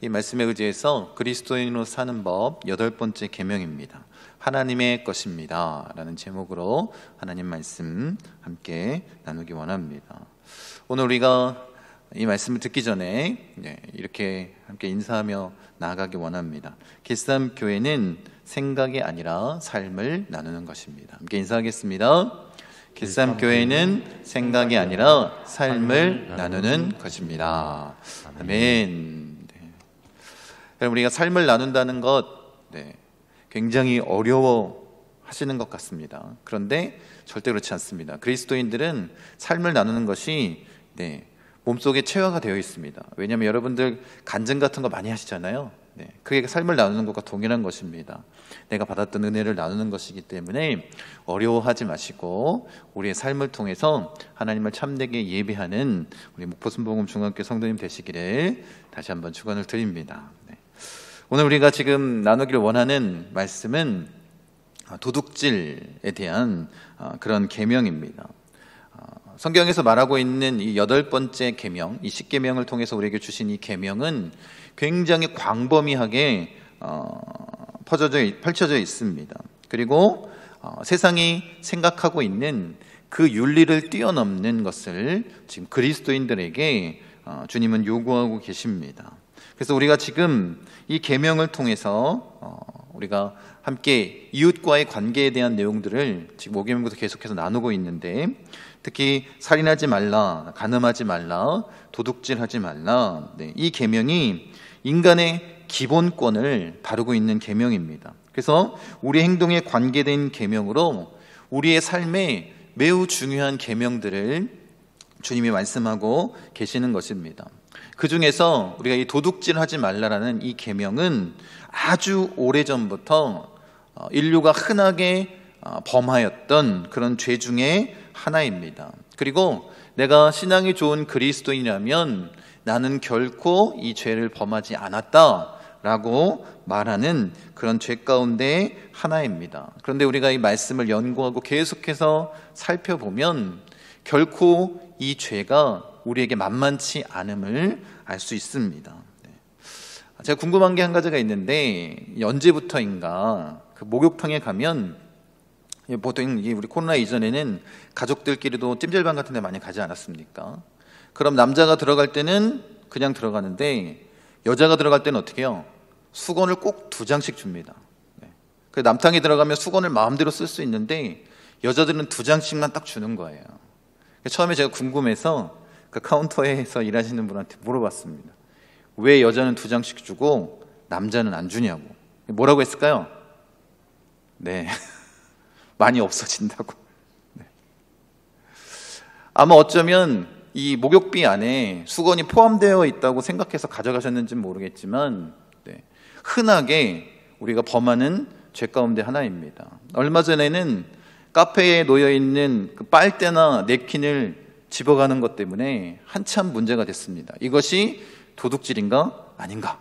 이 말씀에 의지해서 그리스도인으로 사는 법 8번째 계명입니다. 하나님의 것입니다 라는 제목으로 하나님 말씀 함께 나누기 원합니다. 오늘 우리가 이 말씀을 듣기 전에 이렇게 함께 인사하며 나아가기 원합니다. 길쌈교회는 생각이 아니라 삶을 나누는 것입니다. 함께 인사하겠습니다. 길쌈교회는 생각이 아니라 삶을 나누는 것입니다. 아멘. 여러분, 우리가 삶을 나눈다는 것 굉장히 어려워하시는 것 같습니다. 그런데 절대 그렇지 않습니다. 그리스도인들은 삶을 나누는 것이 몸속에 체화가 되어 있습니다. 왜냐하면 여러분들 간증 같은 거 많이 하시잖아요. 그게 삶을 나누는 것과 동일한 것입니다. 내가 받았던 은혜를 나누는 것이기 때문에 어려워하지 마시고 우리의 삶을 통해서 하나님을 참되게 예배하는 우리 목포순복음 중학교 성도님 되시기를 다시 한번 축원을 드립니다. 오늘 우리가 지금 나누기를 원하는 말씀은 도둑질에 대한 그런 계명입니다. 성경에서 말하고 있는 이 8번째 계명, 이 10계명을 통해서 우리에게 주신 이 계명은 굉장히 광범위하게 펼쳐져 있습니다. 그리고 세상이 생각하고 있는 그 윤리를 뛰어넘는 것을 지금 그리스도인들에게 주님은 요구하고 계십니다. 그래서 우리가 지금 이 계명을 통해서 우리가 함께 이웃과의 관계에 대한 내용들을 지금 5계명부터 계속해서 나누고 있는데, 특히 살인하지 말라, 간음하지 말라, 도둑질하지 말라, 이 계명이 인간의 기본권을 다루고 있는 계명입니다. 그래서 우리 행동에 관계된 계명으로 우리의 삶에 매우 중요한 계명들을 주님이 말씀하고 계시는 것입니다. 그 중에서 우리가 이 도둑질하지 말라라는 이 계명은 아주 오래전부터 인류가 흔하게 범하였던 그런 죄 중에 하나입니다. 그리고 내가 신앙이 좋은 그리스도인이라면 나는 결코 이 죄를 범하지 않았다라고 말하는 그런 죄 가운데 하나입니다. 그런데 우리가 이 말씀을 연구하고 계속해서 살펴보면 결코 이 죄가 우리에게 만만치 않음을 알 수 있습니다. 제가 궁금한 게 한 가지가 있는데, 언제부터인가 그 목욕탕에 가면 보통 우리 코로나 이전에는 가족들끼리도 찜질방 같은 데 많이 가지 않았습니까? 그럼 남자가 들어갈 때는 그냥 들어가는데 여자가 들어갈 때는 어떻게 해요? 수건을 꼭 2장씩 줍니다. 그 남탕에 들어가면 수건을 마음대로 쓸 수 있는데 여자들은 2장씩만 딱 주는 거예요. 처음에 제가 궁금해서 그 카운터에서 일하시는 분한테 물어봤습니다. 왜 여자는 2장씩 주고 남자는 안 주냐고. 뭐라고 했을까요? 많이 없어진다고. 아마 어쩌면 이 목욕비 안에 수건이 포함되어 있다고 생각해서 가져가셨는지는 모르겠지만 흔하게 우리가 범하는 죄 가운데 하나입니다. 얼마 전에는 카페에 놓여있는 그 빨대나 냅킨을 집어가는 것 때문에 한참 문제가 됐습니다. 이것이 도둑질인가? 아닌가?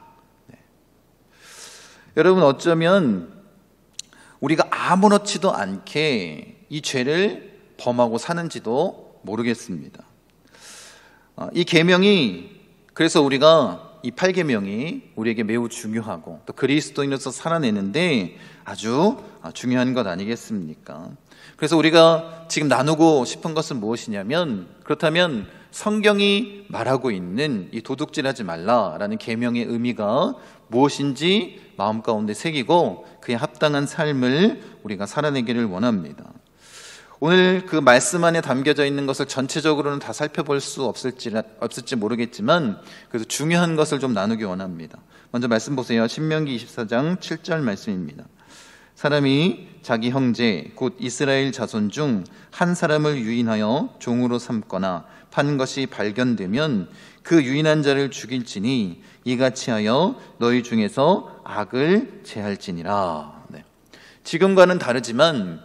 여러분, 어쩌면 우리가 아무렇지도 않게 이 죄를 범하고 사는지도 모르겠습니다. 이 계명이, 그래서 우리가 이 8계명이 우리에게 매우 중요하고 또 그리스도인으로서 살아내는데 아주 중요한 것 아니겠습니까? 그래서 우리가 지금 나누고 싶은 것은 무엇이냐면, 그렇다면 성경이 말하고 있는 이 도둑질하지 말라라는 계명의 의미가 무엇인지 마음 가운데 새기고 그에 합당한 삶을 우리가 살아내기를 원합니다. 오늘 그 말씀 안에 담겨져 있는 것을 전체적으로는 다 살펴볼 수 없을지 모르겠지만 그래도 중요한 것을 좀 나누기 원합니다. 먼저 말씀 보세요. 신명기 24장 7절 말씀입니다. 사람이 자기 형제 곧 이스라엘 자손 중 한 사람을 유인하여 종으로 삼거나 판 것이 발견되면 그 유인한 자를 죽일지니 이같이 하여 너희 중에서 악을 제할지니라. 지금과는 다르지만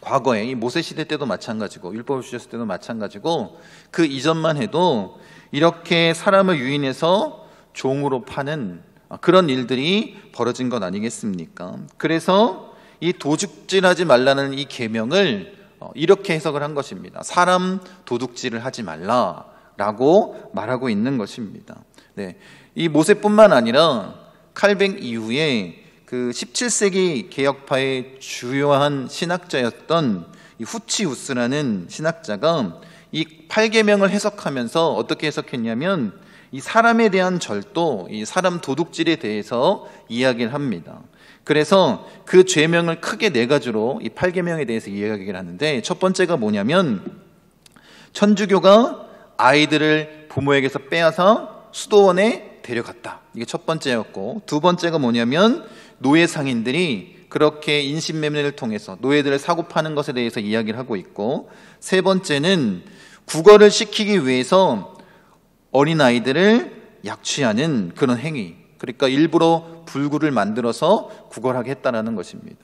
과거에 이 모세 시대 때도 마찬가지고 율법을 주셨을 때도 마찬가지고 그 이전만 해도 이렇게 사람을 유인해서 종으로 파는 그런 일들이 벌어진 것 아니겠습니까? 그래서 이 도둑질하지 말라는 이 계명을 이렇게 해석을 한 것입니다. 사람 도둑질을 하지 말라. 라고 말하고 있는 것입니다. 네. 이 모세뿐만 아니라 칼뱅 이후에 그 17세기 개혁파의 주요한 신학자였던 이 후치우스라는 신학자가 이 8계명을 해석하면서 어떻게 해석했냐면 이 사람에 대한 절도, 이 사람 도둑질에 대해서 이야기를 합니다. 그래서 그 죄명을 크게 네 가지로 이 8계명에 대해서 이야기를 하는데, 첫 번째가 뭐냐면 천주교가 아이들을 부모에게서 빼앗아 수도원에 데려갔다. 이게 첫 번째였고, 두 번째가 뭐냐면 노예 상인들이 그렇게 인신매매를 통해서 노예들을 사고 파는 것에 대해서 이야기를 하고 있고, 세 번째는 국어를 시키기 위해서 어린아이들을 약취하는 그런 행위, 그러니까 일부러 불구를 만들어서 구걸하게 했다는 것입니다.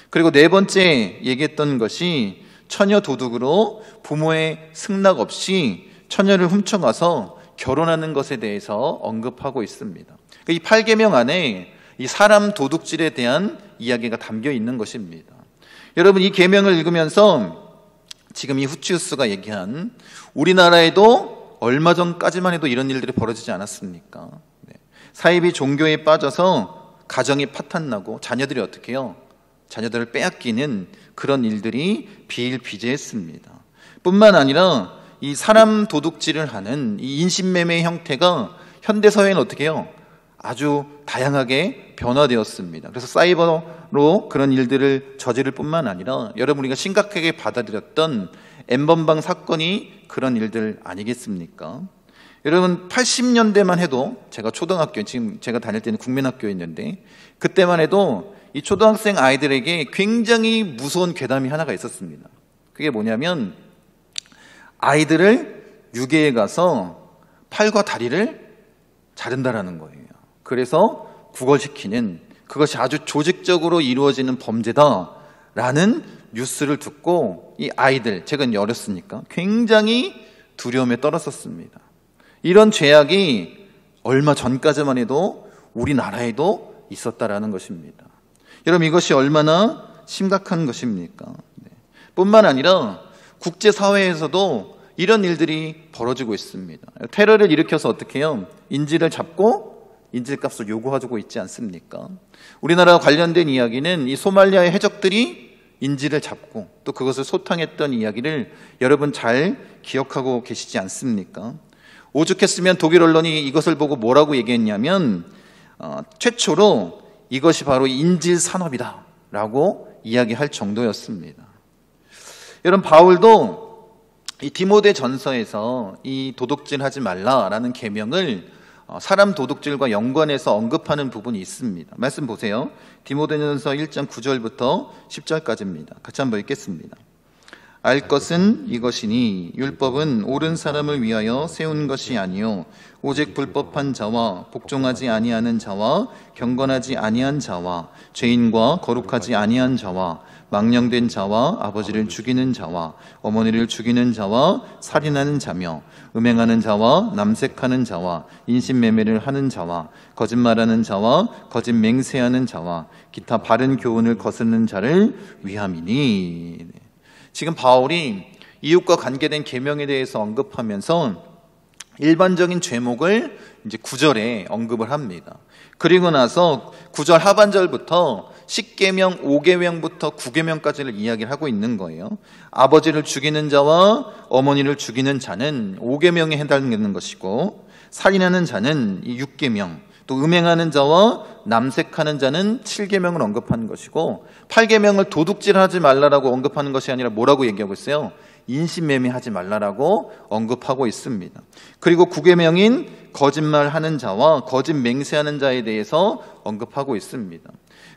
그리고 네 번째 얘기했던 것이 처녀 도둑으로 부모의 승낙 없이 처녀를 훔쳐가서 결혼하는 것에 대해서 언급하고 있습니다. 이 8계명 안에 이 사람 도둑질에 대한 이야기가 담겨 있는 것입니다. 여러분, 이 계명을 읽으면서 지금 이 후치우스가 얘기한 우리나라에도 얼마 전까지만 해도 이런 일들이 벌어지지 않았습니까? 네. 사이비 종교에 빠져서 가정이 파탄나고 자녀들이 어떻게 해요? 자녀들을 빼앗기는 그런 일들이 비일비재했습니다. 뿐만 아니라 이 사람 도둑질을 하는 이 인신매매 형태가 현대사회는 어떻게 해요? 아주 다양하게 변화되었습니다. 그래서 사이버로 그런 일들을 저지를 뿐만 아니라 여러분, 우리가 심각하게 받아들였던 N번방 사건이 그런 일들 아니겠습니까? 여러분, 80년대만 해도 제가 초등학교, 지금 제가 다닐 때는 국민학교였는데 그때만 해도 이 초등학생 아이들에게 굉장히 무서운 괴담이 하나가 있었습니다. 그게 뭐냐면 아이들을 유괴해 가서 팔과 다리를 자른다라는 거예요. 그래서 구걸시키는, 그것이 아주 조직적으로 이루어지는 범죄다라는 뉴스를 듣고 이 아이들, 제가 어렸으니까 굉장히 두려움에 떨었었습니다. 이런 죄악이 얼마 전까지만 해도 우리나라에도 있었다라는 것입니다. 여러분, 이것이 얼마나 심각한 것입니까? 네. 뿐만 아니라 국제사회에서도 이런 일들이 벌어지고 있습니다. 테러를 일으켜서 어떻게 해요? 인질을 잡고 인질값을 요구하고 있지 않습니까? 우리나라와 관련된 이야기는 이 소말리아의 해적들이 인질을 잡고 또 그것을 소탕했던 이야기를 여러분 잘 기억하고 계시지 않습니까? 오죽했으면 독일 언론이 이것을 보고 뭐라고 얘기했냐면 최초로 이것이 바로 인질 산업이다 라고 이야기할 정도였습니다. 여러분, 바울도 이 디모데 전서에서 이 도둑질하지 말라라는 계명을 사람 도둑질과 연관해서 언급하는 부분이 있습니다. 말씀 보세요. 디모데전서 1장 9절부터 10절까지입니다. 같이 한번 읽겠습니다. 알 것은 이것이니 율법은 옳은 사람을 위하여 세운 것이 아니요 오직 불법한 자와 복종하지 아니하는 자와 경건하지 아니한 자와 죄인과 거룩하지 아니한 자와 망령된 자와 아버지를 죽이는 자와 어머니를 죽이는 자와 살인하는 자며 음행하는 자와 남색하는 자와 인신매매를 하는 자와 거짓말하는 자와 거짓 맹세하는 자와 기타 바른 교훈을 거스르는 자를 위함이니. 지금 바울이 이웃과 관계된 계명에 대해서 언급하면서 일반적인 죄목을 이제 9절에 언급을 합니다. 그리고 나서 9절 하반절부터 10계명, 5계명부터 9계명까지를 이야기를 하고 있는 거예요. 아버지를 죽이는 자와 어머니를 죽이는 자는 5계명에 해당되는 것이고, 살인하는 자는 6계명, 또 음행하는 자와 남색하는 자는 7계명을 언급하는 것이고, 8계명을 도둑질하지 말라라고 언급하는 것이 아니라 뭐라고 얘기하고 있어요? 인신매매하지 말라라고 언급하고 있습니다. 그리고 9계명인 거짓말하는 자와 거짓 맹세하는 자에 대해서 언급하고 있습니다.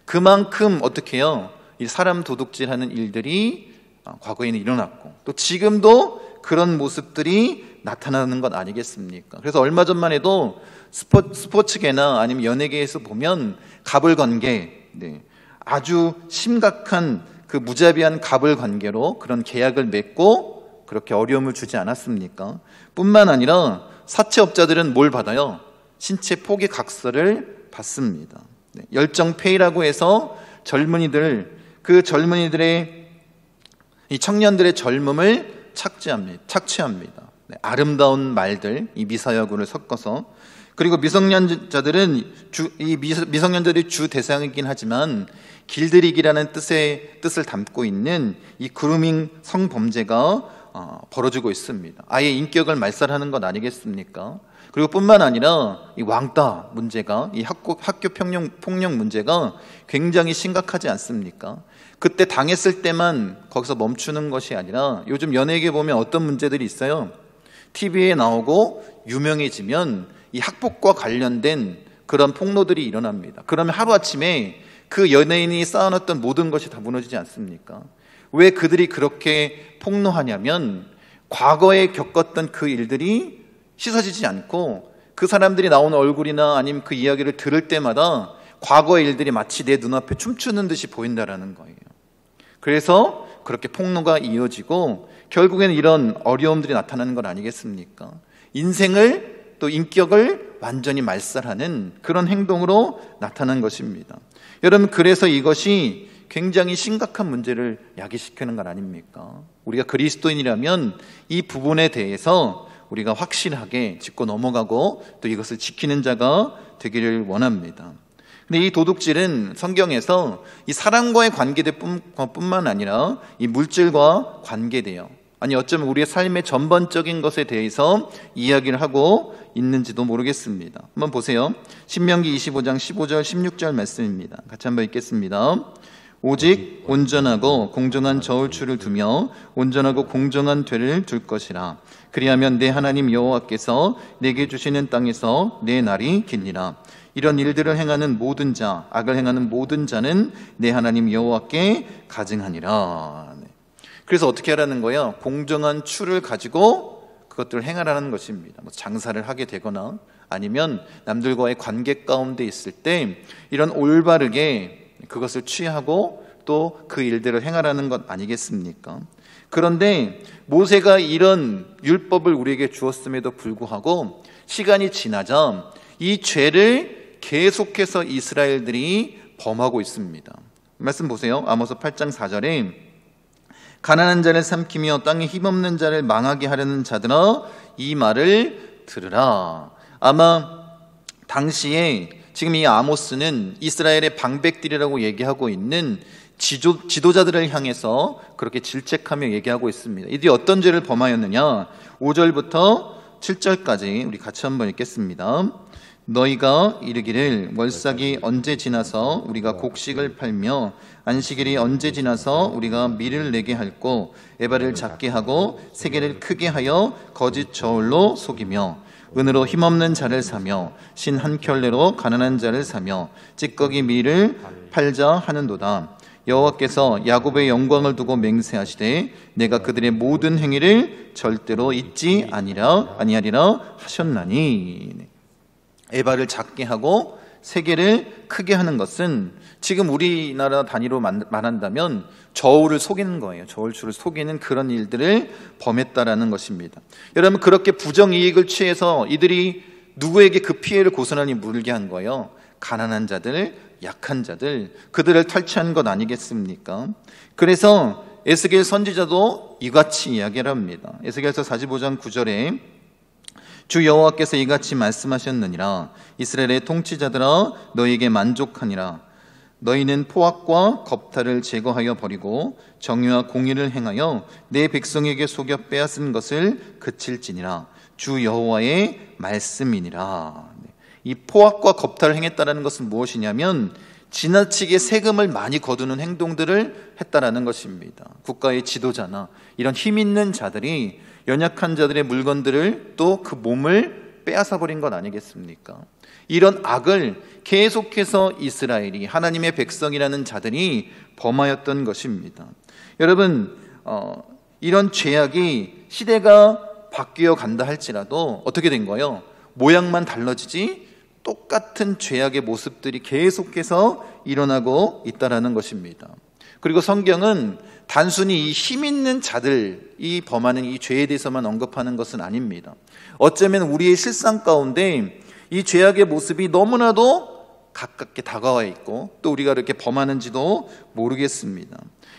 그만큼 어떻게 해요? 이 사람 도둑질하는 일들이 과거에는 일어났고 또 지금도 그런 모습들이 나타나는 것 아니겠습니까? 그래서 얼마 전만 해도 스포츠계나 아니면 연예계에서 보면 갑을관계, 아주 심각한 그 무자비한 갑을관계로 그런 계약을 맺고 그렇게 어려움을 주지 않았습니까? 뿐만 아니라 사채업자들은 뭘 받아요? 신체 포기 각서를 받습니다. 열정페이라고 해서 그 젊은이들의 이 청년들의 젊음을 착취합니다. 아름다운 말들, 이 미사여구를 섞어서, 그리고 미성년자들은 미성년자들이 주 대상이긴 하지만 길들이기라는 뜻을 담고 있는 이 그루밍 성범죄가 벌어지고 있습니다. 아예 인격을 말살하는 것 아니겠습니까? 그리고 뿐만 아니라 이 왕따 문제가, 이 학교 폭력 문제가 굉장히 심각하지 않습니까? 그때 당했을 때만 거기서 멈추는 것이 아니라 요즘 연예계 보면 어떤 문제들이 있어요. TV에 나오고 유명해지면 이 학폭과 관련된 그런 폭로들이 일어납니다. 그러면 하루아침에 그 연예인이 쌓아놨던 모든 것이 다 무너지지 않습니까? 왜 그들이 그렇게 폭로하냐면 과거에 겪었던 그 일들이 씻어지지 않고 그 사람들이 나오는 얼굴이나 아니면 그 이야기를 들을 때마다 과거의 일들이 마치 내 눈앞에 춤추는 듯이 보인다라는 거예요. 그래서 그렇게 폭로가 이어지고 결국에는 이런 어려움들이 나타나는 건 아니겠습니까? 인생을 또 인격을 완전히 말살하는 그런 행동으로 나타난 것입니다. 여러분, 그래서 이것이 굉장히 심각한 문제를 야기시키는 건 아닙니까? 우리가 그리스도인이라면 이 부분에 대해서 우리가 확실하게 짚고 넘어가고 또 이것을 지키는 자가 되기를 원합니다. 근데 이 도둑질은 성경에서 이 사람과의 관계될 뿐만 아니라 이 물질과 관계돼요. 아니 어쩌면 우리의 삶의 전반적인 것에 대해서 이야기를 하고 있는지도 모르겠습니다. 한번 보세요. 신명기 25장 15절 16절 말씀입니다. 같이 한번 읽겠습니다. 오직 온전하고 공정한 저울추를 두며 온전하고 공정한 되를 둘 것이라. 그리하면 내 하나님 여호와께서 내게 주시는 땅에서 내 날이 길리라. 이런 일들을 행하는 모든 자, 악을 행하는 모든 자는 내 하나님 여호와께 가증하니라. 그래서 어떻게 하라는 거예요? 공정한 추를 가지고 그것들을 행하라는 것입니다. 장사를 하게 되거나 아니면 남들과의 관계 가운데 있을 때 이런 올바르게 그것을 취하고 또 그 일들을 행하라는 것 아니겠습니까? 그런데 모세가 이런 율법을 우리에게 주었음에도 불구하고 시간이 지나자 이 죄를 계속해서 이스라엘들이 범하고 있습니다. 말씀 보세요. 아모스 8장 4절에 가난한 자를 삼키며 땅에 힘없는 자를 망하게 하려는 자들아 이 말을 들으라. 아마 당시에 지금 이 아모스는 이스라엘의 방백들이라고 얘기하고 있는 지도자들을 향해서 그렇게 질책하며 얘기하고 있습니다. 이들이 어떤 죄를 범하였느냐? 5절부터 7절까지 우리 같이 한번 읽겠습니다. 너희가 이르기를 월삭이 언제 지나서 우리가 곡식을 팔며 안식일이 언제 지나서 우리가 밀을 내게 할꼬 에바를 작게 하고 세계를 크게 하여 거짓 저울로 속이며 은으로 힘없는 자를 사며 신 한 켤레로 가난한 자를 사며 찌꺼기 밀을 팔자 하는도다. 여호와께서 야곱의 영광을 두고 맹세하시되 내가 그들의 모든 행위를 절대로 잊지 아니하리라 하셨나니. 에바를 작게 하고 세계를 크게 하는 것은 지금 우리나라 단위로 말한다면 저울을 속이는 거예요. 저울추를 속이는 그런 일들을 범했다라는 것입니다. 여러분, 그렇게 부정이익을 취해서 이들이 누구에게 그 피해를 고스란히 물게 한 거예요? 가난한 자들, 약한 자들, 그들을 탈취한 것 아니겠습니까? 그래서 에스겔 선지자도 이같이 이야기를 합니다. 에스겔서 45장 9절에 주 여호와께서 이같이 말씀하셨느니라. 이스라엘의 통치자들아 너희에게 만족하니라. 너희는 포악과 겁탈을 제거하여 버리고 정의와 공의를 행하여 내 백성에게 속여 빼앗은 것을 그칠지니라. 주 여호와의 말씀이니라. 이 포악과 겁탈을 행했다는 것은 무엇이냐면 지나치게 세금을 많이 거두는 행동들을 했다라는 것입니다. 국가의 지도자나 이런 힘 있는 자들이 연약한 자들의 물건들을 또 그 몸을 빼앗아 버린 것 아니겠습니까? 이런 악을 계속해서 이스라엘이 하나님의 백성이라는 자들이 범하였던 것입니다. 여러분, 이런 죄악이 시대가 바뀌어 간다 할지라도 어떻게 된 거예요? 모양만 달라지지 똑같은 죄악의 모습들이 계속해서 일어나고 있다라는 것입니다. 그리고 성경은 단순히 이 힘 있는 자들이 범하는 이 죄에 대해서만 언급하는 것은 아닙니다. 어쩌면 우리의 실상 가운데 이 죄악의 모습이 너무나도 가깝게 다가와 있고 또 우리가 이렇게 범하는지도 모르겠습니다.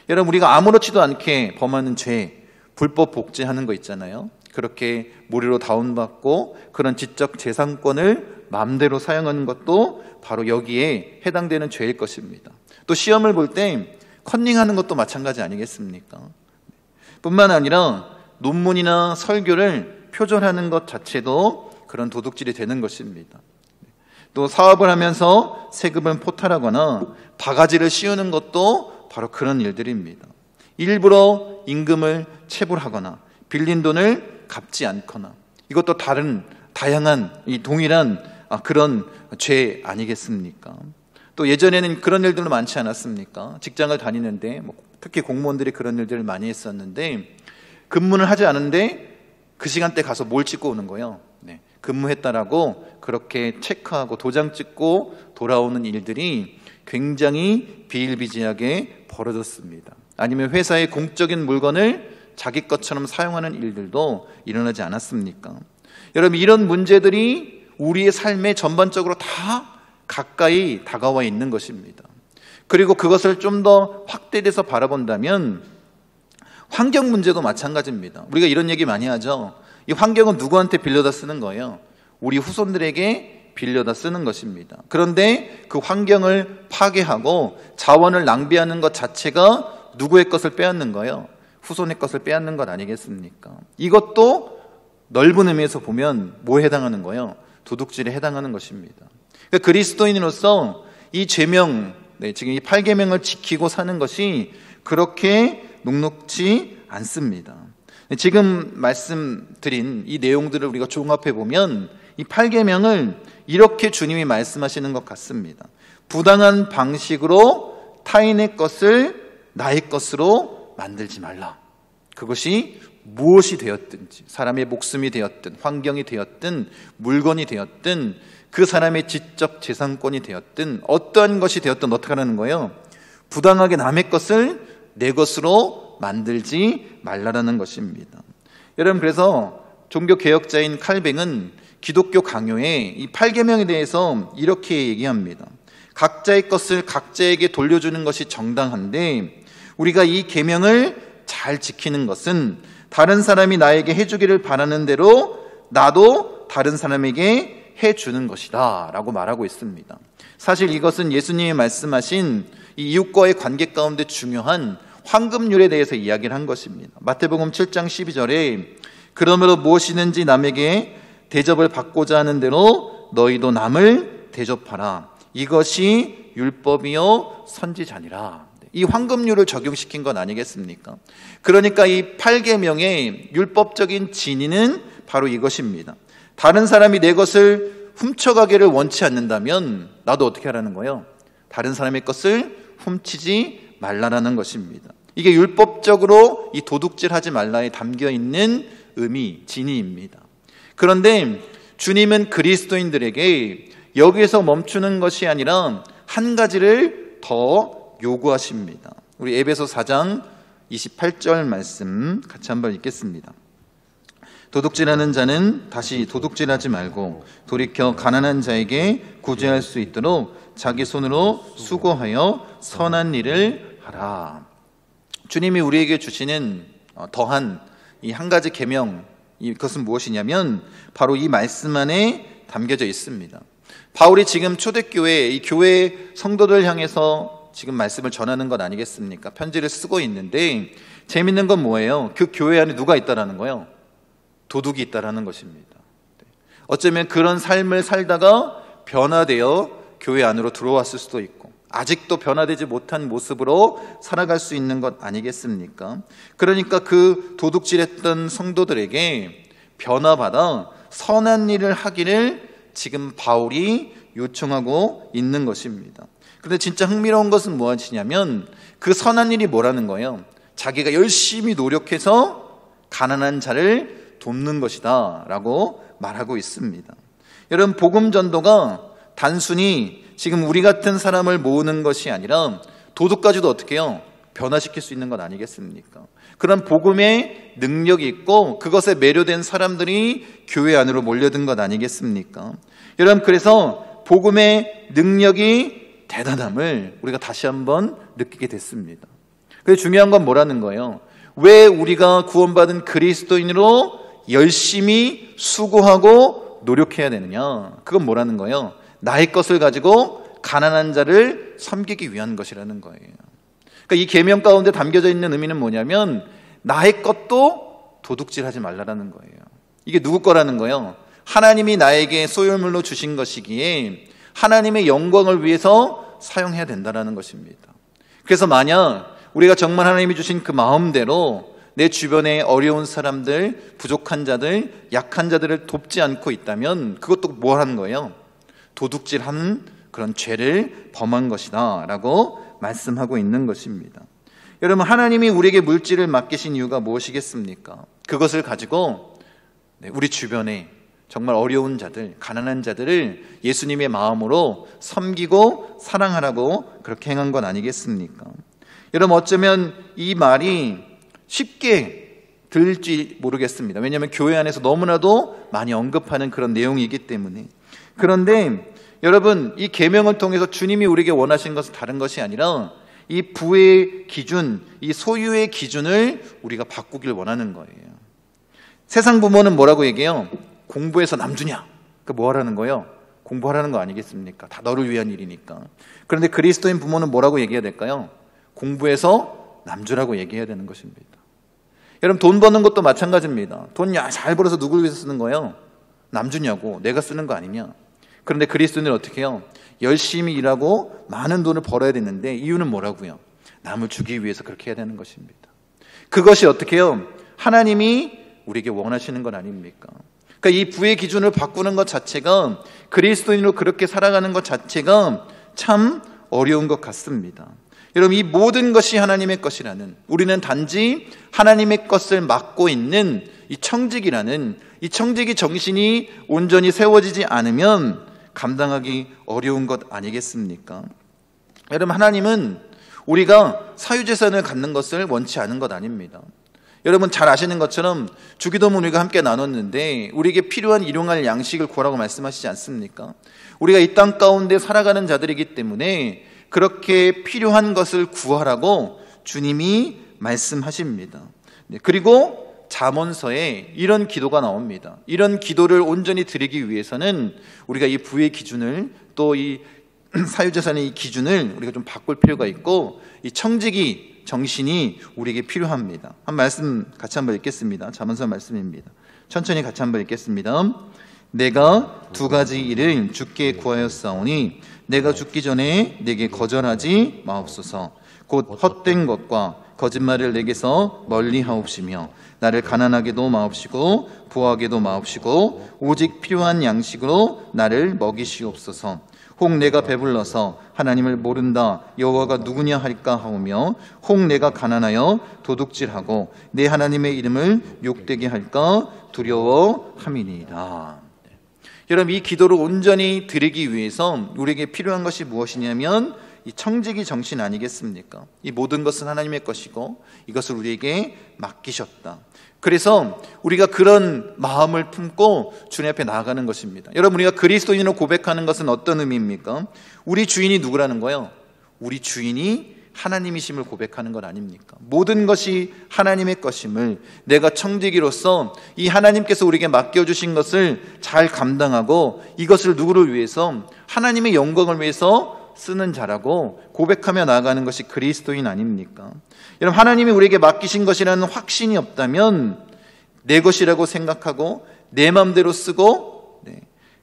여러분, 우리가 아무렇지도 않게 범하는 죄, 불법 복제하는 거 있잖아요. 그렇게 무료로 다운받고 그런 지적 재산권을 마음대로 사용하는 것도 바로 여기에 해당되는 죄일 것입니다. 또 시험을 볼 때 컨닝하는 것도 마찬가지 아니겠습니까? 뿐만 아니라 논문이나 설교를 표절하는 것 자체도 그런 도둑질이 되는 것입니다. 또 사업을 하면서 세금을 포탈하거나 바가지를 씌우는 것도 바로 그런 일들입니다. 일부러 임금을 체불하거나 빌린 돈을 갚지 않거나, 이것도 다양한 이 동일한 그런 죄 아니겠습니까? 또 예전에는 그런 일들도 많지 않았습니까? 직장을 다니는데 특히 공무원들이 그런 일들을 많이 했었는데, 근무를 하지 않은데 그 시간대 가서 뭘 찍고 오는 거예요. 근무했다라고 그렇게 체크하고 도장 찍고 돌아오는 일들이 굉장히 비일비재하게 벌어졌습니다. 아니면 회사의 공적인 물건을 자기 것처럼 사용하는 일들도 일어나지 않았습니까? 여러분, 이런 문제들이 우리의 삶에 전반적으로 다 가까이 다가와 있는 것입니다. 그리고 그것을 좀 더 확대돼서 바라본다면 환경 문제도 마찬가지입니다. 우리가 이런 얘기 많이 하죠. 이 환경은 누구한테 빌려다 쓰는 거예요? 우리 후손들에게 빌려다 쓰는 것입니다. 그런데 그 환경을 파괴하고 자원을 낭비하는 것 자체가 누구의 것을 빼앗는 거예요? 후손의 것을 빼앗는 것 아니겠습니까? 이것도 넓은 의미에서 보면 뭐에 해당하는 거예요? 도둑질에 해당하는 것입니다. 그러니까 그리스도인으로서 이 죄명, 지금 이 8계명을 지키고 사는 것이 그렇게 녹록지 않습니다. 지금 말씀드린 이 내용들을 우리가 종합해 보면 이 8계명을 이렇게 주님이 말씀하시는 것 같습니다. 부당한 방식으로 타인의 것을 나의 것으로 만들지 말라. 그것이 무엇이 되었든지, 사람의 목숨이 되었든 환경이 되었든 물건이 되었든 그 사람의 지적 재산권이 되었든 어떠한 것이 되었든 어떻게 하라는 거예요? 부당하게 남의 것을 내 것으로 만들지 말라라는 것입니다. 여러분, 그래서 종교개혁자인 칼뱅은 기독교 강요에 이 8계명에 대해서 이렇게 얘기합니다. 각자의 것을 각자에게 돌려주는 것이 정당한데, 우리가 이 계명을 잘 지키는 것은 다른 사람이 나에게 해주기를 바라는 대로 나도 다른 사람에게 해주는 것이다 라고 말하고 있습니다. 사실 이것은 예수님이 말씀하신 이 이웃과의 관계 가운데 중요한 황금률에 대해서 이야기를 한 것입니다. 마태복음 7장 12절에 그러므로 무엇이든지 남에게 대접을 받고자 하는 대로 너희도 남을 대접하라. 이것이 율법이요 선지자니라. 이 황금률을 적용시킨 건 아니겠습니까? 그러니까 이 8계명의 율법적인 진위는 바로 이것입니다. 다른 사람이 내 것을 훔쳐가기를 원치 않는다면 나도 어떻게 하라는 거예요? 다른 사람의 것을 훔치지 말라라는 것입니다. 이게 율법적으로 이 도둑질하지 말라에 담겨있는 의미, 진위입니다. 그런데 주님은 그리스도인들에게 여기에서 멈추는 것이 아니라 한 가지를 더 요구하십니다. 우리 에베소 4장 28절 말씀 같이 한번 읽겠습니다. 도둑질하는 자는 다시 도둑질하지 말고 돌이켜 가난한 자에게 구제할 수 있도록 자기 손으로 수고하여 선한 일을 하라. 주님이 우리에게 주시는 더한 이 한 가지 계명, 이것은 무엇이냐면 바로 이 말씀 안에 담겨져 있습니다. 바울이 지금 초대교회, 이 교회 성도들 향해서 지금 말씀을 전하는 것 아니겠습니까? 편지를 쓰고 있는데 재밌는 건 뭐예요? 그 교회 안에 누가 있다라는 거예요? 도둑이 있다라는 것입니다. 어쩌면 그런 삶을 살다가 변화되어 교회 안으로 들어왔을 수도 있고 아직도 변화되지 못한 모습으로 살아갈 수 있는 것 아니겠습니까? 그러니까 그 도둑질했던 성도들에게 변화받아 선한 일을 하기를 지금 바울이 요청하고 있는 것입니다. 그런데 진짜 흥미로운 것은 무엇이냐면 그 선한 일이 뭐라는 거예요? 자기가 열심히 노력해서 가난한 자를 돕는 것이다 라고 말하고 있습니다. 여러분, 복음 전도가 단순히 지금 우리 같은 사람을 모으는 것이 아니라 도둑까지도 어떻게 해요? 변화시킬 수 있는 것 아니겠습니까? 그런 복음의 능력이 있고 그것에 매료된 사람들이 교회 안으로 몰려든 것 아니겠습니까? 여러분, 그래서 복음의 능력이 대단함을 우리가 다시 한번 느끼게 됐습니다. 그래서 중요한 건 뭐라는 거예요? 왜 우리가 구원받은 그리스도인으로 열심히 수고하고 노력해야 되느냐? 그건 뭐라는 거예요? 나의 것을 가지고 가난한 자를 섬기기 위한 것이라는 거예요. 그러니까 이 계명 가운데 담겨져 있는 의미는 뭐냐면 나의 것도 도둑질하지 말라라는 거예요. 이게 누구 거라는 거예요? 하나님이 나에게 소유물로 주신 것이기에 하나님의 영광을 위해서 사용해야 된다는 것입니다. 그래서 만약 우리가 정말 하나님이 주신 그 마음대로 내 주변에 어려운 사람들, 부족한 자들, 약한 자들을 돕지 않고 있다면 그것도 뭐 하는 거예요? 도둑질한 그런 죄를 범한 것이다 라고 말씀하고 있는 것입니다. 여러분, 하나님이 우리에게 물질을 맡기신 이유가 무엇이겠습니까? 그것을 가지고 우리 주변에 정말 어려운 자들, 가난한 자들을 예수님의 마음으로 섬기고 사랑하라고 그렇게 행한 건 아니겠습니까? 여러분, 어쩌면 이 말이 쉽게 들릴지 모르겠습니다. 왜냐하면 교회 안에서 너무나도 많이 언급하는 그런 내용이기 때문에. 그런데 여러분, 이 계명을 통해서 주님이 우리에게 원하신 것은 다른 것이 아니라 이 부의 기준, 이 소유의 기준을 우리가 바꾸길 원하는 거예요. 세상 부모는 뭐라고 얘기해요? 공부해서 남 주냐? 그 뭐 하라는 거예요? 공부하라는 거 아니겠습니까? 다 너를 위한 일이니까. 그런데 그리스도인 부모는 뭐라고 얘기해야 될까요? 공부해서 남 주라고 얘기해야 되는 것입니다. 여러분, 돈 버는 것도 마찬가지입니다. 돈 잘 벌어서 누굴 위해서 쓰는 거예요? 남 주냐고, 내가 쓰는 거 아니냐? 그런데 그리스도인은 어떻게 해요? 열심히 일하고 많은 돈을 벌어야 되는데 이유는 뭐라고요? 남을 주기 위해서 그렇게 해야 되는 것입니다. 그것이 어떻게 해요? 하나님이 우리에게 원하시는 건 아닙니까? 그러니까 이 부의 기준을 바꾸는 것 자체가, 그리스도인으로 그렇게 살아가는 것 자체가 참 어려운 것 같습니다. 여러분, 이 모든 것이 하나님의 것이라는, 우리는 단지 하나님의 것을 맡고 있는 이 청직이라는 이 청직이 정신이 온전히 세워지지 않으면 감당하기 어려운 것 아니겠습니까? 여러분, 하나님은 우리가 사유재산을 갖는 것을 원치 않은 것 아닙니다. 여러분, 잘 아시는 것처럼 주기도문 우리가 함께 나눴는데 우리에게 필요한 일용할 양식을 구하라고 말씀하시지 않습니까? 우리가 이 땅 가운데 살아가는 자들이기 때문에 그렇게 필요한 것을 구하라고 주님이 말씀하십니다. 그리고 잠언서에 이런 기도가 나옵니다. 이런 기도를 온전히 드리기 위해서는 우리가 이 부의 기준을, 또 이 사유재산의 이 기준을 우리가 좀 바꿀 필요가 있고, 이 청지기 정신이 우리에게 필요합니다. 한 말씀 같이 한번 읽겠습니다. 잠언서 말씀입니다. 천천히 같이 한번 읽겠습니다. 내가 두 가지 일을 주께 구하였사오니 내가 죽기 전에 내게 거절하지 마옵소서. 곧 헛된 것과 거짓말을 내게서 멀리 하옵시며 나를 가난하게도 마옵시고 부하게도 마옵시고 오직 필요한 양식으로 나를 먹이시옵소서. 혹 내가 배불러서 하나님을 모른다 여호와가 누구냐 할까 하오며 혹 내가 가난하여 도둑질하고 내 하나님의 이름을 욕되게 할까 두려워함이니이다. 여러분, 이 기도를 온전히 드리기 위해서 우리에게 필요한 것이 무엇이냐면 이 청지기 정신 아니겠습니까? 이 모든 것은 하나님의 것이고 이것을 우리에게 맡기셨다. 그래서 우리가 그런 마음을 품고 주님 앞에 나아가는 것입니다. 여러분, 우리가 그리스도인으로 고백하는 것은 어떤 의미입니까? 우리 주인이 누구라는 거예요? 우리 주인이 하나님이심을 고백하는 것 아닙니까? 모든 것이 하나님의 것임을, 내가 청지기로서 이 하나님께서 우리에게 맡겨주신 것을 잘 감당하고 이것을 누구를 위해서? 하나님의 영광을 위해서 쓰는 자라고 고백하며 나아가는 것이 그리스도인 아닙니까? 여러분, 하나님이 우리에게 맡기신 것이라는 확신이 없다면 내 것이라고 생각하고 내 마음대로 쓰고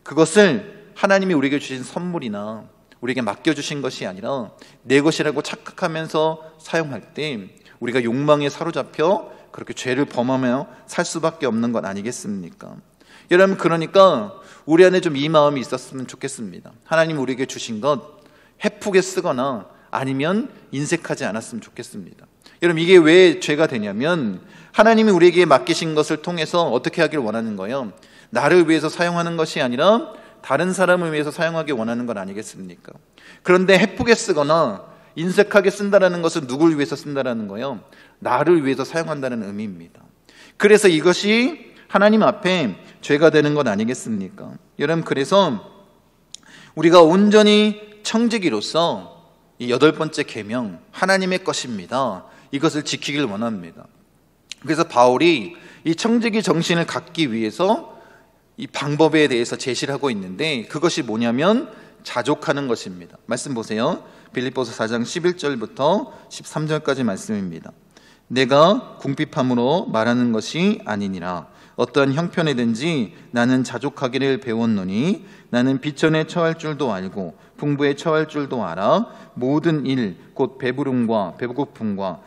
그것을 하나님이 우리에게 주신 선물이나 우리에게 맡겨주신 것이 아니라 내 것이라고 착각하면서 사용할 때 우리가 욕망에 사로잡혀 그렇게 죄를 범하며 살 수밖에 없는 것 아니겠습니까? 여러분, 그러니까 우리 안에 좀 이 마음이 있었으면 좋겠습니다. 하나님 우리에게 주신 것 헤프게 쓰거나 아니면 인색하지 않았으면 좋겠습니다. 여러분, 이게 왜 죄가 되냐면 하나님이 우리에게 맡기신 것을 통해서 어떻게 하길 원하는 거예요? 나를 위해서 사용하는 것이 아니라 다른 사람을 위해서 사용하기 원하는 건 아니겠습니까? 그런데 헤프게 쓰거나 인색하게 쓴다는 것은 누굴 위해서 쓴다는 거예요? 나를 위해서 사용한다는 의미입니다. 그래서 이것이 하나님 앞에 죄가 되는 것 아니겠습니까? 여러분, 그래서 우리가 온전히 청지기로서 이 8번째 계명, 하나님의 것입니다, 이것을 지키길 원합니다. 그래서 바울이 이 청지기 정신을 갖기 위해서 이 방법에 대해서 제시를 하고 있는데, 그것이 뭐냐면 자족하는 것입니다. 말씀 보세요. 빌립보서 4장 11절부터 13절까지 말씀입니다. 내가 궁핍함으로 말하는 것이 아니니라. 어떠한 형편에든지 나는 자족하기를 배웠노니 나는 비천에 처할 줄도 알고 풍부에 처할 줄도 알아. 모든 일 곧 배부름과 배고픔과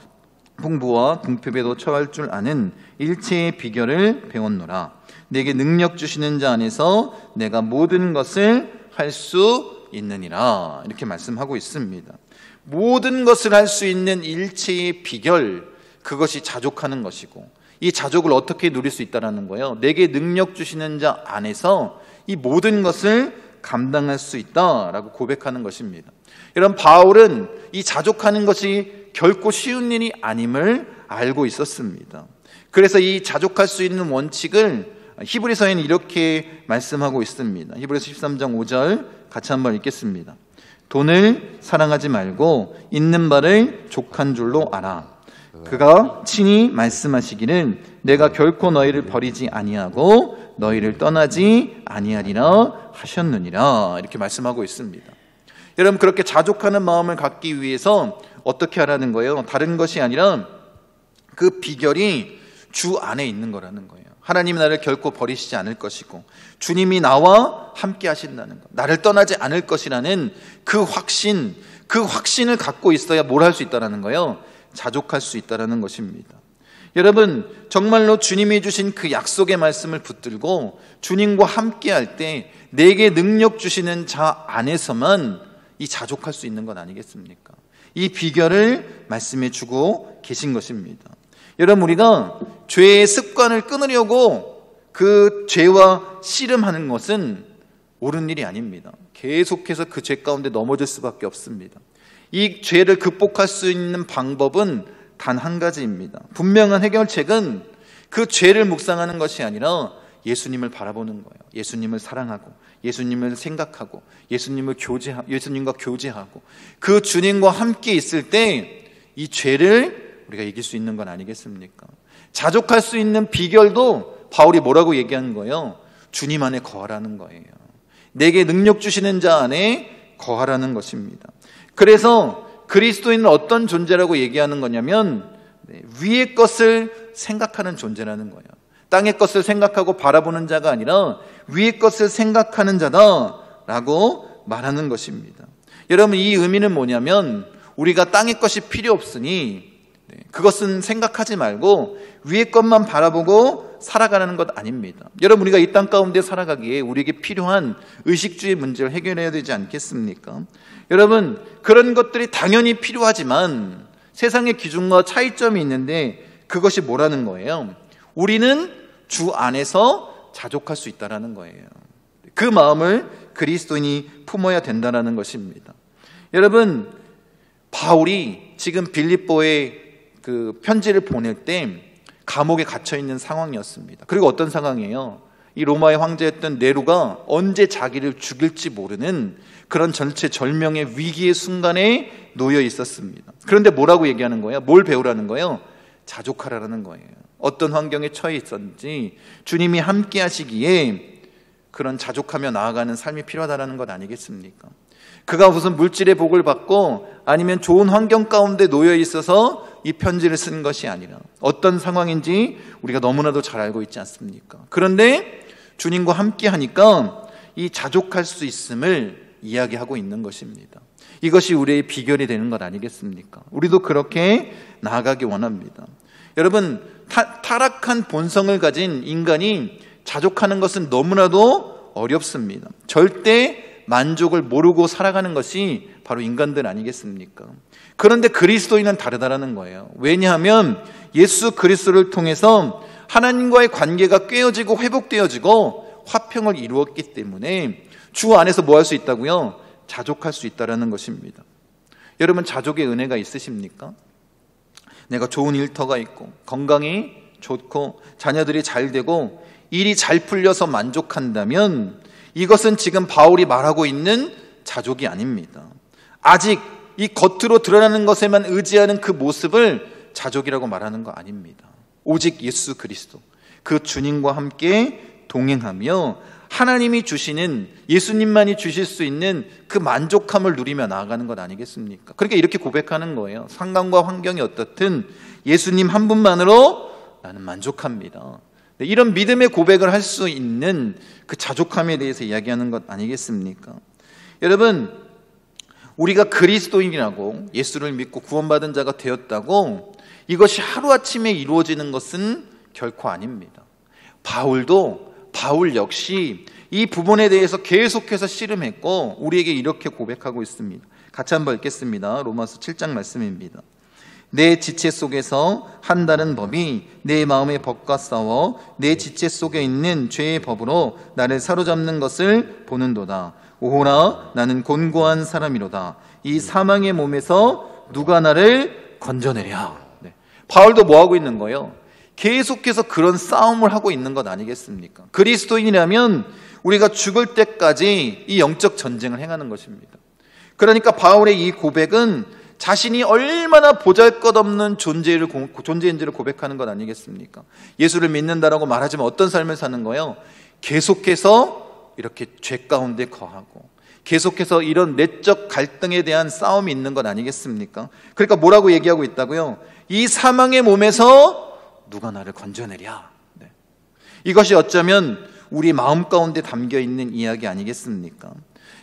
풍부와 궁핍에도 처할 줄 아는 일체의 비결을 배웠노라. 내게 능력 주시는 자 안에서 내가 모든 것을 할 수 있느니라. 이렇게 말씀하고 있습니다. 모든 것을 할 수 있는 일체의 비결, 그것이 자족하는 것이고, 이 자족을 어떻게 누릴 수 있다는 거예요? 내게 능력 주시는 자 안에서 이 모든 것을 감당할 수 있다라고 고백하는 것입니다. 여러분, 바울은 이 자족하는 것이 결코 쉬운 일이 아님을 알고 있었습니다. 그래서 이 자족할 수 있는 원칙을 히브리서에는 이렇게 말씀하고 있습니다. 히브리서 13장 5절 같이 한번 읽겠습니다. 돈을 사랑하지 말고 있는 바를 족한 줄로 알아. 그가 친히 말씀하시기를 내가 결코 너희를 버리지 아니하고 너희를 떠나지 아니하리라 하셨느니라. 이렇게 말씀하고 있습니다. 여러분, 그렇게 자족하는 마음을 갖기 위해서 어떻게 하라는 거예요? 다른 것이 아니라 그 비결이 주 안에 있는 거라는 거예요. 하나님이 나를 결코 버리시지 않을 것이고 주님이 나와 함께 하신다는 것, 나를 떠나지 않을 것이라는 그 확신을 갖고 있어야 뭘 할 수 있다는 거예요? 자족할 수 있다는 것입니다. 여러분, 정말로 주님이 주신 그 약속의 말씀을 붙들고 주님과 함께 할 때 내게 능력 주시는 자 안에서만 이 자족할 수 있는 것 아니겠습니까? 이 비결을 말씀해 주고 계신 것입니다. 여러분, 우리가 죄의 습관을 끊으려고 그 죄와 씨름하는 것은 옳은 일이 아닙니다. 계속해서 그 죄 가운데 넘어질 수밖에 없습니다. 이 죄를 극복할 수 있는 방법은 단 한 가지입니다. 분명한 해결책은 그 죄를 묵상하는 것이 아니라 예수님을 바라보는 거예요. 예수님을 사랑하고 예수님을 생각하고 예수님과 교제하고 그 주님과 함께 있을 때 이 죄를 우리가 이길 수 있는 건 아니겠습니까? 자족할 수 있는 비결도 바울이 뭐라고 얘기하는 거예요? 주님 안에 거하라는 거예요. 내게 능력 주시는 자 안에 거하라는 것입니다. 그래서 그리스도인은 어떤 존재라고 얘기하는 거냐면 위의 것을 생각하는 존재라는 거예요. 땅의 것을 생각하고 바라보는 자가 아니라 위의 것을 생각하는 자다라고 말하는 것입니다. 여러분, 이 의미는 뭐냐면 우리가 땅의 것이 필요 없으니 그것은 생각하지 말고 위의 것만 바라보고 살아가는 것 아닙니다. 여러분, 우리가 이 땅 가운데 살아가기에 우리에게 필요한 의식주의 문제를 해결해야 되지 않겠습니까? 여러분, 그런 것들이 당연히 필요하지만 세상의 기준과 차이점이 있는데 그것이 뭐라는 거예요? 우리는 주 안에서 자족할 수 있다는 거예요. 그 마음을 그리스도인이 품어야 된다는 것입니다. 여러분, 바울이 지금 빌립보에 그 편지를 보낼 때 감옥에 갇혀 있는 상황이었습니다. 그리고 어떤 상황이에요? 이 로마의 황제였던 네로가 언제 자기를 죽일지 모르는 그런 절체절명의 위기의 순간에 놓여 있었습니다. 그런데 뭐라고 얘기하는 거예요? 뭘 배우라는 거예요? 자족하라는 거예요. 어떤 환경에 처해 있었는지 주님이 함께 하시기에 그런 자족하며 나아가는 삶이 필요하다는 것 아니겠습니까? 그가 무슨 물질의 복을 받고 아니면 좋은 환경 가운데 놓여 있어서 이 편지를 쓴 것이 아니라 어떤 상황인지 우리가 너무나도 잘 알고 있지 않습니까? 그런데 주님과 함께 하니까 이 자족할 수 있음을 이야기하고 있는 것입니다. 이것이 우리의 비결이 되는 것 아니겠습니까? 우리도 그렇게 나아가기 원합니다. 여러분, 타락한 본성을 가진 인간이 자족하는 것은 너무나도 어렵습니다. 절대 만족을 모르고 살아가는 것이 바로 인간들 아니겠습니까? 그런데 그리스도인은 다르다라는 거예요. 왜냐하면 예수 그리스도를 통해서 하나님과의 관계가 깨어지고 회복되어지고 화평을 이루었기 때문에 주 안에서 뭐 할 수 있다고요? 자족할 수 있다라는 것입니다. 여러분, 자족의 은혜가 있으십니까? 내가 좋은 일터가 있고 건강이 좋고 자녀들이 잘 되고 일이 잘 풀려서 만족한다면 이것은 지금 바울이 말하고 있는 자족이 아닙니다. 아직 이 겉으로 드러나는 것에만 의지하는 그 모습을 자족이라고 말하는 거 아닙니다. 오직 예수 그리스도, 그 주님과 함께 동행하며 하나님이 주시는, 예수님만이 주실 수 있는 그 만족함을 누리며 나아가는 것 아니겠습니까? 그러니까 이렇게 고백하는 거예요. 상황과 환경이 어떻든 예수님 한 분만으로 나는 만족합니다. 이런 믿음의 고백을 할 수 있는 그 자족함에 대해서 이야기하는 것 아니겠습니까? 여러분, 우리가 그리스도인이라고, 예수를 믿고 구원받은 자가 되었다고 이것이 하루아침에 이루어지는 것은 결코 아닙니다. 바울 역시 이 부분에 대해서 계속해서 씨름했고 우리에게 이렇게 고백하고 있습니다. 같이 한번 읽겠습니다. 로마서 7장 말씀입니다. 내 지체 속에서 한다는 법이 내 마음의 법과 싸워 내 지체 속에 있는 죄의 법으로 나를 사로잡는 것을 보는도다. 오호라, 나는 곤고한 사람이로다. 이 사망의 몸에서 누가 나를 건져내랴. 네. 바울도 뭐 하고 있는 거예요? 계속해서 그런 싸움을 하고 있는 것 아니겠습니까? 그리스도인이라면 우리가 죽을 때까지 이 영적 전쟁을 행하는 것입니다. 그러니까 바울의 이 고백은 자신이 얼마나 보잘것없는 존재인지를 고백하는 것 아니겠습니까? 예수를 믿는다라고 말하지만 어떤 삶을 사는 거예요? 계속해서 이렇게 죄 가운데 거하고 계속해서 이런 내적 갈등에 대한 싸움이 있는 것 아니겠습니까? 그러니까 뭐라고 얘기하고 있다고요? 이 사망의 몸에서 누가 나를 건져내랴. 네. 이것이 어쩌면 우리 마음 가운데 담겨 있는 이야기 아니겠습니까?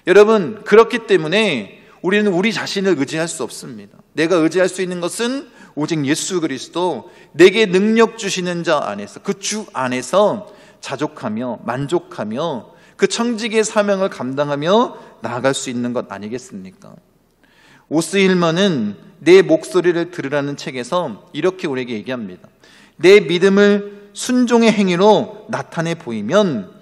여러분, 그렇기 때문에 우리는 우리 자신을 의지할 수 없습니다. 내가 의지할 수 있는 것은 오직 예수 그리스도, 내게 능력 주시는 자 안에서, 그 주 안에서 자족하며 만족하며 그 청지기의 사명을 감당하며 나아갈 수 있는 것 아니겠습니까? 오스 힐먼은 내 목소리를 들으라는 책에서 이렇게 우리에게 얘기합니다. 내 믿음을 순종의 행위로 나타내 보이면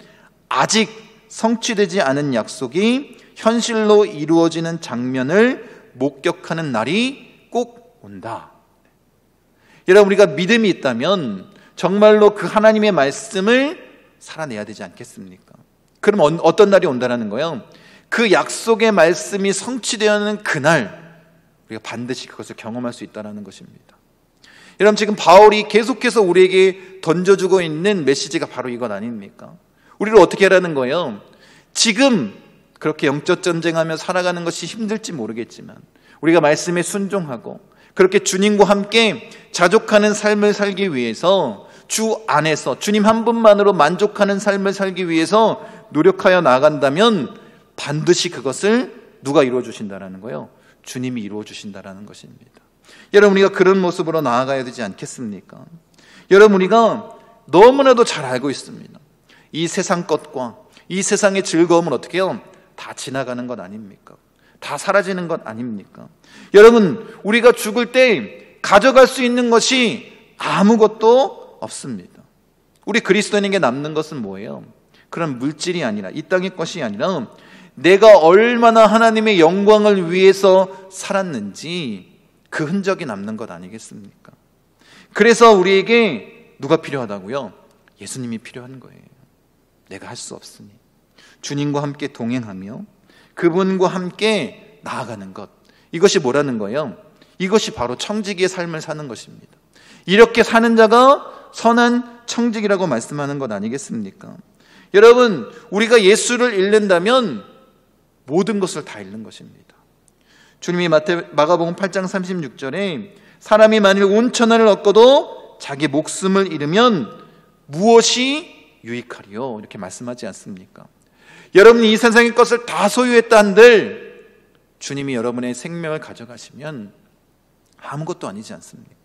아직 성취되지 않은 약속이 현실로 이루어지는 장면을 목격하는 날이 꼭 온다. 여러분, 우리가 믿음이 있다면 정말로 그 하나님의 말씀을 살아내야 되지 않겠습니까? 그럼 어떤 날이 온다라는 거예요? 그 약속의 말씀이 성취되는 그날 우리가 반드시 그것을 경험할 수 있다는 것입니다. 여러분, 지금 바울이 계속해서 우리에게 던져주고 있는 메시지가 바로 이것 아닙니까? 우리를 어떻게 하라는 거예요? 지금 그렇게 영적 전쟁하며 살아가는 것이 힘들지 모르겠지만 우리가 말씀에 순종하고 그렇게 주님과 함께 자족하는 삶을 살기 위해서 주 안에서 주님 한 분만으로 만족하는 삶을 살기 위해서 노력하여 나간다면 반드시 그것을 누가 이루어 주신다라는 거예요? 주님이 이루어 주신다라는 것입니다. 여러분, 우리가 그런 모습으로 나아가야 되지 않겠습니까? 여러분, 우리가 너무나도 잘 알고 있습니다. 이 세상 것과 이 세상의 즐거움은 어떻게 해요? 다 지나가는 것 아닙니까? 다 사라지는 것 아닙니까? 여러분, 우리가 죽을 때 가져갈 수 있는 것이 아무것도 없습니다. 우리 그리스도인에게 남는 것은 뭐예요? 그런 물질이 아니라, 이 땅의 것이 아니라 내가 얼마나 하나님의 영광을 위해서 살았는지 그 흔적이 남는 것 아니겠습니까? 그래서 우리에게 누가 필요하다고요? 예수님이 필요한 거예요. 내가 할 수 없으니 주님과 함께 동행하며 그분과 함께 나아가는 것, 이것이 뭐라는 거예요? 이것이 바로 청지기의 삶을 사는 것입니다. 이렇게 사는 자가 선한 청지기라고 말씀하는 것 아니겠습니까? 여러분, 우리가 예수를 잃는다면 모든 것을 다 잃는 것입니다. 주님이 마가복음 8장 36절에 사람이 만일 온 천하를 얻고도 자기 목숨을 잃으면 무엇이 유익하리요? 이렇게 말씀하지 않습니까? 여러분이 이 세상의 것을 다 소유했다 한들 주님이 여러분의 생명을 가져가시면 아무것도 아니지 않습니까?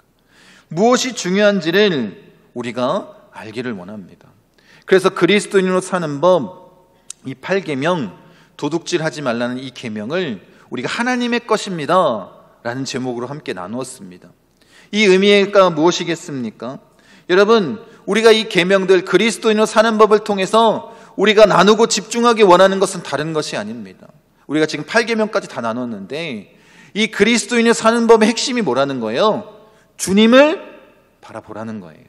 무엇이 중요한지를 우리가 알기를 원합니다. 그래서 그리스도인으로 사는 법, 이 8계명, 도둑질하지 말라는 이 계명을 우리가 하나님의 것입니다 라는 제목으로 함께 나누었습니다. 이 의미가 무엇이겠습니까? 여러분, 우리가 이 계명들, 그리스도인으로 사는 법을 통해서 우리가 나누고 집중하기 원하는 것은 다른 것이 아닙니다. 우리가 지금 8계명까지 다 나눴는데 이 그리스도인으로 사는 법의 핵심이 뭐라는 거예요? 주님을 바라보라는 거예요.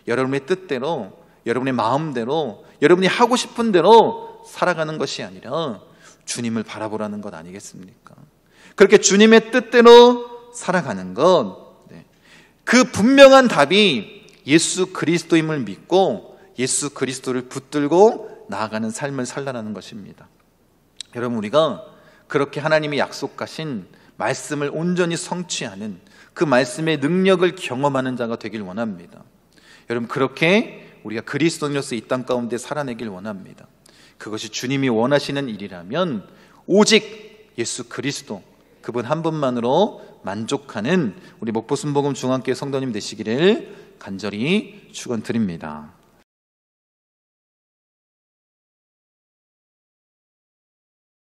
여러분의 뜻대로, 여러분의 마음대로, 여러분이 하고 싶은 대로 살아가는 것이 아니라 주님을 바라보라는 것 아니겠습니까? 그렇게 주님의 뜻대로 살아가는 것, 그 분명한 답이 예수 그리스도임을 믿고 예수 그리스도를 붙들고 나아가는 삶을 살라는 것입니다. 여러분, 우리가 그렇게 하나님이 약속하신 말씀을 온전히 성취하는 그 말씀의 능력을 경험하는 자가 되길 원합니다. 여러분, 그렇게 우리가 그리스도인으로서 이 땅 가운데 살아내길 원합니다. 그것이 주님이 원하시는 일이라면 오직 예수 그리스도, 그분 한 분만으로 만족하는 우리 목포순복음 중앙교회 성도님 되시기를 간절히 축원드립니다.